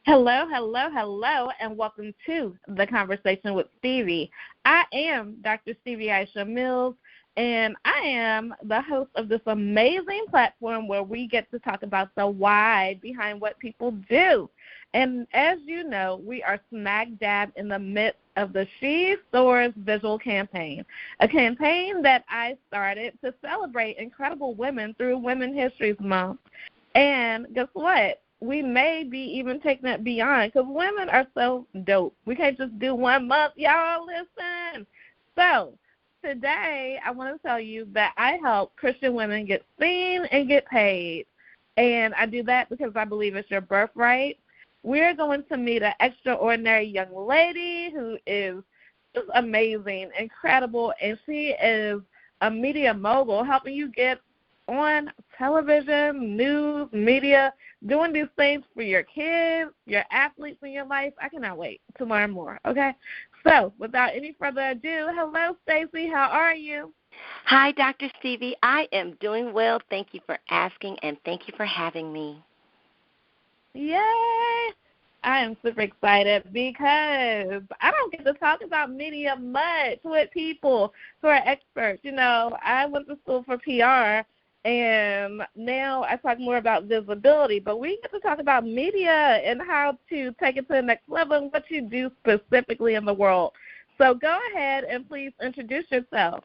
Hello, hello, hello, and welcome to The Conversation with Stevie. I am Dr. Stevie Aisha Mills, and I am the host of this amazing platform where we get to talk about the why behind what people do. And as you know, we are smack dab in the midst of the She Soars visual campaign, a campaign that I started to celebrate incredible women through Women's History Month. And guess what? We may be even taking it beyond because women are so dope. We can't just do 1 month. Y'all listen. So today I want to tell you that I help Christian women get seen and get paid. And I do that because I believe it's your birthright. We're going to meet an extraordinary young lady who is just amazing, incredible, and she is a media mogul helping you get on television, news, media, doing these things for your kids, your athletes in your life. I cannot wait to learn more, okay? So without any further ado, hello, Stacey. How are you? Hi, Dr. Stevie. I am doing well. Thank you for asking, and thank you for having me. Yay! I am super excited because I don't get to talk about media much with people who are experts. You know, I went to school for PR, and now I talk more about visibility, but we get to talk about media and how to take it to the next level and what you do specifically in the world. So go ahead and please introduce yourself.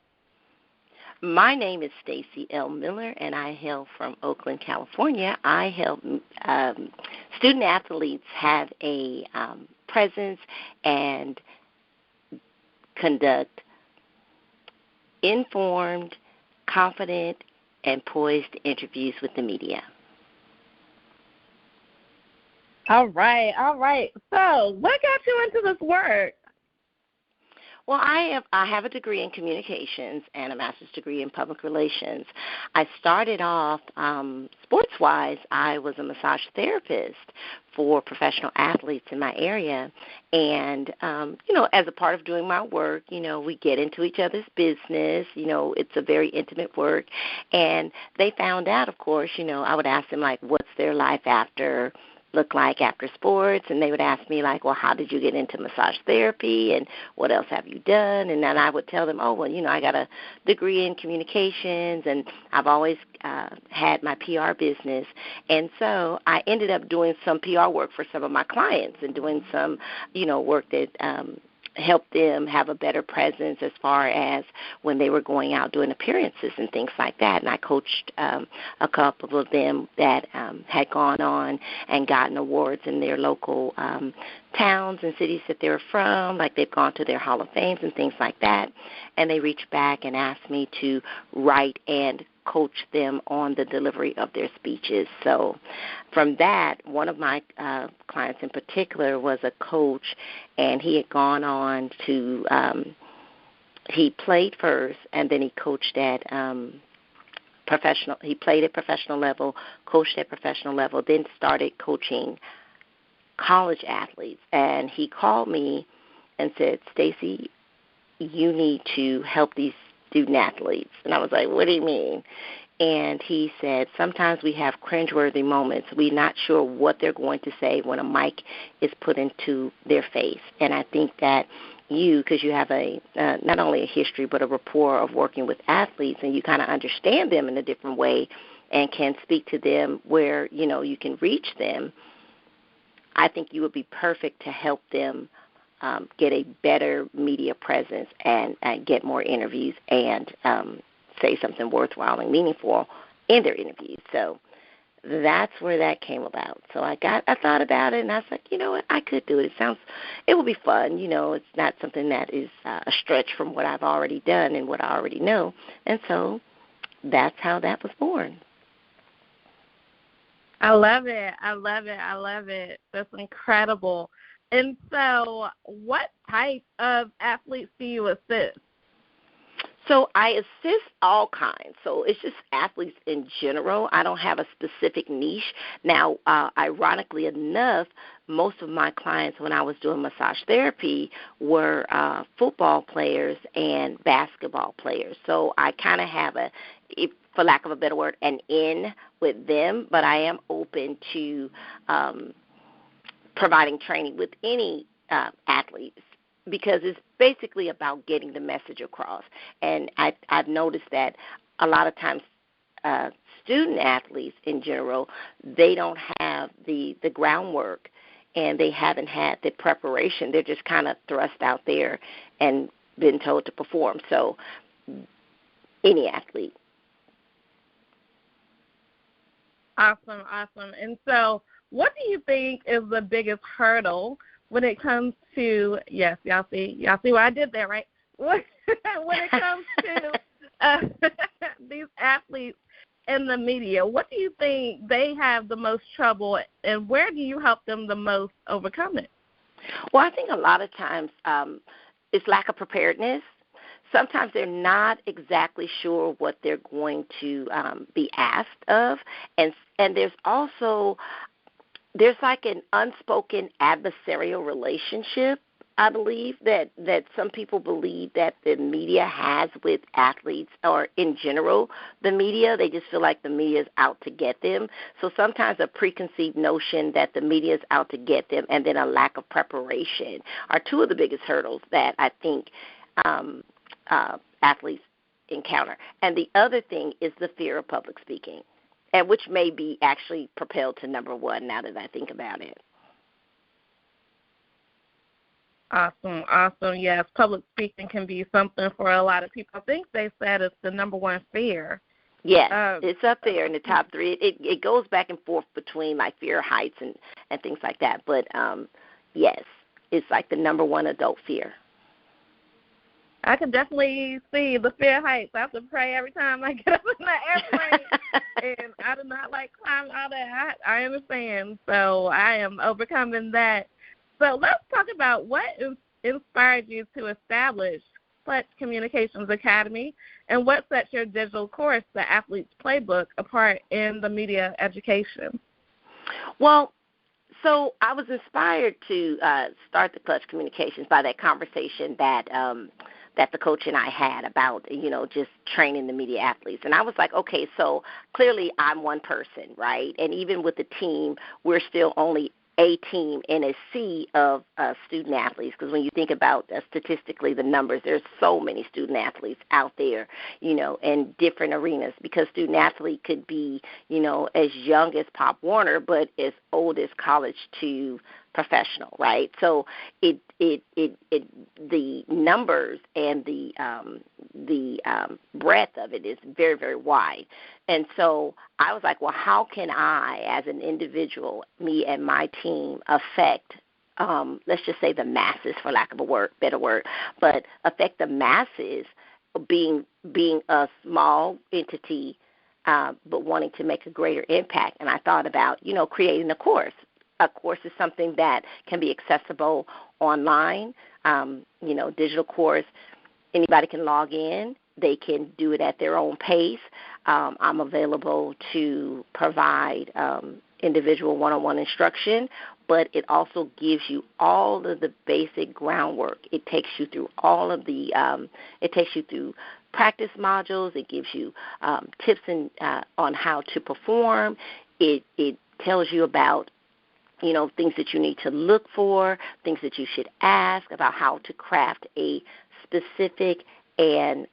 My name is Stacey L. Miller, and I hail from Oakland, California. I help student athletes have a presence and conduct informed, confident, and poised interviews with the media. All right. So what got you into this work? Well, I have a degree in communications and a master's degree in public relations. I started off sports-wise. I was a massage therapist for professional athletes in my area. And, as a part of doing my work, we get into each other's business. It's a very intimate work. And they found out, of course, I would ask them, like, what's their life look like after sports, and they would ask me, like, well, how did you get into massage therapy, and what else have you done? And then I would tell them, I got a degree in communications, and I've always had my PR business. And so I ended up doing some PR work for some of my clients and doing some, work that help them have a better presence as far as when they were going out doing appearances and things like that. And I coached a couple of them that had gone on and gotten awards in their local towns and cities that they were from, like they've gone to their Hall of Fames and things like that. And they reached back and asked me to write and coach them on the delivery of their speeches. So from that, one of my clients in particular was a coach, and he had gone on to, he played first, and then he coached at he played at professional level, coached at professional level, then started coaching college athletes. And he called me and said, Stacey, you need to help these student athletes. And I was like, what do you mean? And he said, sometimes we have cringeworthy moments. We're not sure what they're going to say when a mic is put into their face. And I think that because you have not only a history but a rapport of working with athletes, and you kind of understand them in a different way and can speak to them where, you can reach them, I think you would be perfect to help them get a better media presence and get more interviews and say something worthwhile and meaningful in their interviews. So that's where that came about. So I thought about it, and I was like, you know what, I could do it. It will be fun. It's not something that is a stretch from what I've already done and what I already know. And so that's how that was born. I love it. That's incredible. And so what type of athletes do you assist? So I assist all kinds. So it's just athletes in general. I don't have a specific niche. Now, ironically enough, most of my clients when I was doing massage therapy were football players and basketball players. So I kind of have for lack of a better word, an in with them, but I am open to providing training with any athletes, because it's basically about getting the message across. And I've noticed that a lot of times student athletes in general, they don't have the groundwork, and they haven't had the preparation. They're just kind of thrust out there and been told to perform. So any athlete. Awesome. And so what do you think is the biggest hurdle when it comes to, yes, y'all see what I did there, right? When it comes to these athletes in the media, what do you think they have the most trouble, and where do you help them the most overcome it? Well, I think a lot of times it's lack of preparedness. Sometimes they're not exactly sure what they're going to be asked of, and there's like an unspoken adversarial relationship, I believe, that some people believe that the media has with athletes, or in general the media. They just feel like the media is out to get them. So sometimes a preconceived notion that the media is out to get them, and then a lack of preparation, are two of the biggest hurdles that I think athletes encounter. And the other thing is the fear of public speaking, and which may be actually propelled to number one now that I think about it. Awesome. Yes, public speaking can be something for a lot of people. I think they said it's the number one fear. Yes, it's up there in the top three. It goes back and forth between like fear of heights and things like that. But, yes, it's like the number one adult fear. I can definitely see the fear of heights. I have to pray every time I get up in the airplane, and I do not like climbing all that. I understand, so I am overcoming that. So let's talk about what inspired you to establish Clutch Communications Academy, and what sets your digital course, the Athlete's Playbook, apart in the media education. Well, so I was inspired to start the Clutch Communications by that conversation that the coach and I had about, just training the media athletes. And I was like, okay, so clearly I'm one person, right? And even with the team, we're still only a team in a sea of student athletes, because when you think about statistically the numbers, there's so many student athletes out there, in different arenas, because student athlete could be, as young as Pop Warner, but as old as college to professional, right? So the numbers and the breadth of it is very, very wide. And so I was like, well, how can I, as an individual, me and my team, affect, let's just say the masses, for lack of a better word, but affect the masses, being a small entity, but wanting to make a greater impact. And I thought about, creating a course. A course is something that can be accessible online, digital course. Anybody can log in. They can do it at their own pace. I'm available to provide individual one-on-one instruction, but it also gives you all of the basic groundwork. It takes you through all of the it takes you through practice modules. It gives you tips on how to perform. It tells you about things that you need to look for, things that you should ask, about how to craft a specific and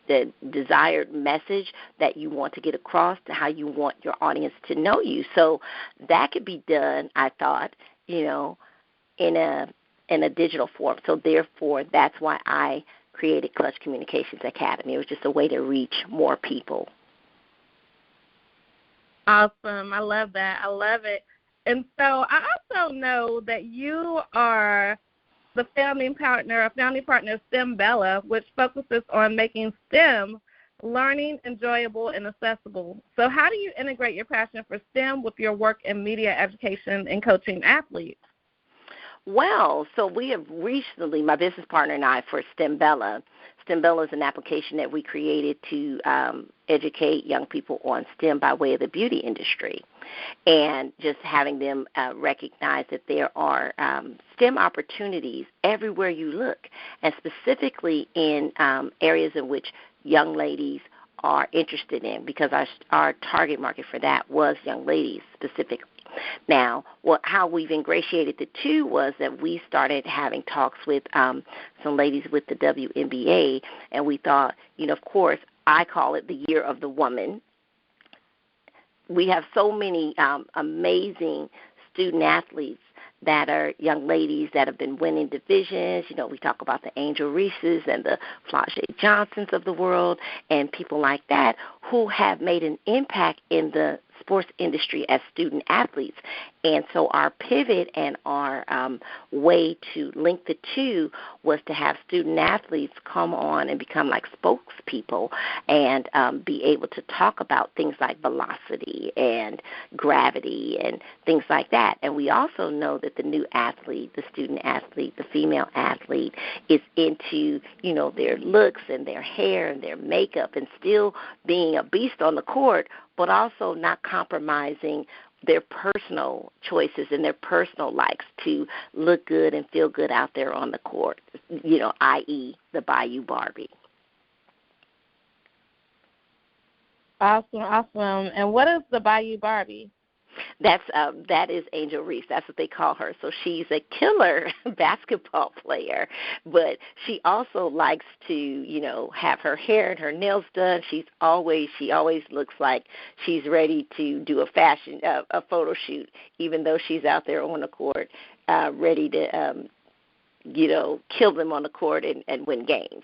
the desired message that you want to get across, to how you want your audience to know you. So that could be done, I thought, in a digital form. So therefore, that's why I created Clutch Communications Academy. It was just a way to reach more people. Awesome. I love that. I love it. And so I also know that you are the founding partner of STEM Bella, which focuses on making STEM learning enjoyable and accessible. So how do you integrate your passion for STEM with your work in media education and coaching athletes? Well, so we have recently, my business partner and I, for STEM Bella is an application that we created to educate young people on STEM by way of the beauty industry, and just having them recognize that there are STEM opportunities everywhere you look, and specifically in areas in which young ladies are interested in, because our target market for that was young ladies specifically. Now, how we've ingratiated the two was that we started having talks with some ladies with the WNBA, and we thought, of course, I call it the Year of the Woman. We have so many amazing student athletes that are young ladies that have been winning divisions. We talk about the Angel Reeses and the Flau'jae Johnsons of the world and people like that who have made an impact in the sports industry as student athletes. And so our pivot and our way to link the two was to have student athletes come on and become like spokespeople and be able to talk about things like velocity and gravity and things like that. And we also know that the new athlete, the student athlete, the female athlete is into, their looks and their hair and their makeup and still being a beast on the court, but also not compromising their personal choices and their personal likes to look good and feel good out there on the court, i.e. the Bayou Barbie. Awesome. And what is the Bayou Barbie? That is Angel Reese. That's what they call her. So she's a killer basketball player, but she also likes to, have her hair and her nails done. She always looks like she's ready to do a photo shoot, even though she's out there on the court, ready to, kill them on the court and win games.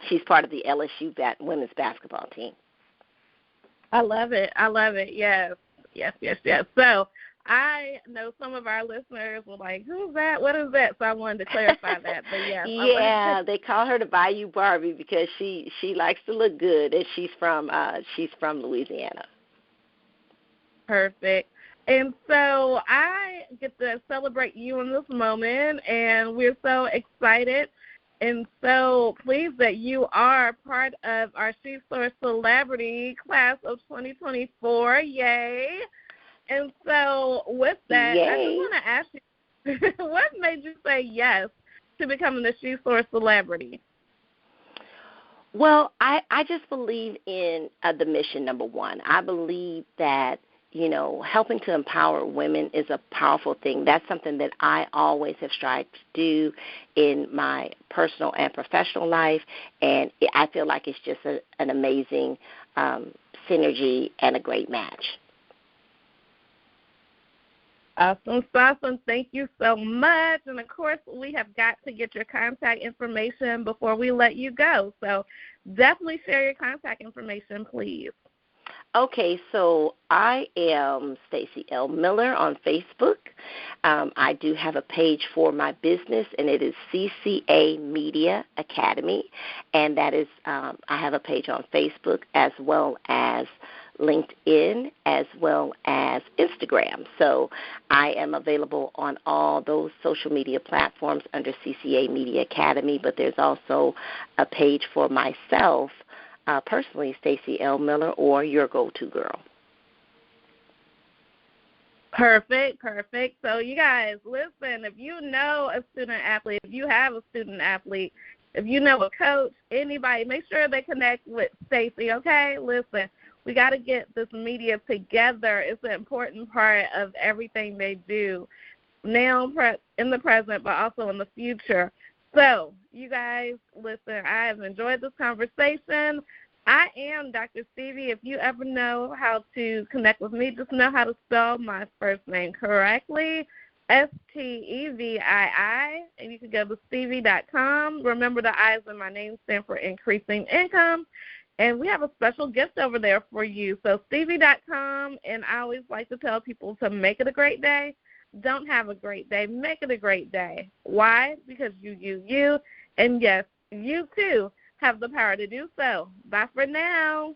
She's part of the LSU women's basketball team. I love it. Yes. So I know some of our listeners were like, who's that? What is that? So I wanted to clarify that. But yeah, they call her the Bayou Barbie because she likes to look good, and she's from Louisiana. Perfect. And so I get to celebrate you in this moment, and we're so excited and so pleased that you are part of our She Source Celebrity Class of 2024. Yay. And so with that, Yay. I just want to ask you, what made you say yes to becoming the She Source Celebrity? Well, I just believe in the mission, number one. I believe that, helping to empower women is a powerful thing. That's something that I always have strived to do in my personal and professional life, and I feel like it's just an amazing synergy and a great match. Awesome. Thank you so much. And, of course, we have got to get your contact information before we let you go. So definitely share your contact information, please. Okay, so I am Stacey L. Miller on Facebook. I do have a page for my business, and it is CCA Media Academy, and that is I have a page on Facebook as well as LinkedIn as well as Instagram. So I am available on all those social media platforms under CCA Media Academy, but there's also a page for myself, personally, Stacey L. Miller, or Your Go-To Girl. Perfect. So, you guys, listen, if you know a student athlete, if you have a student athlete, if you know a coach, anybody, make sure they connect with Stacey, okay? Listen, we got to get this media together. It's an important part of everything they do now in the present, but also in the future. So, you guys, listen, I have enjoyed this conversation. I am Dr. Stevie. If you ever know how to connect with me, just know how to spell my first name correctly, Stevii, and you can go to Stevii.com. Remember, the I's in my name stand for increasing income, and we have a special gift over there for you. So Stevii.com, and I always like to tell people to make it a great day. Don't have a great day. Make it a great day. Why? Because you, and yes, you too have the power to do so. Bye for now.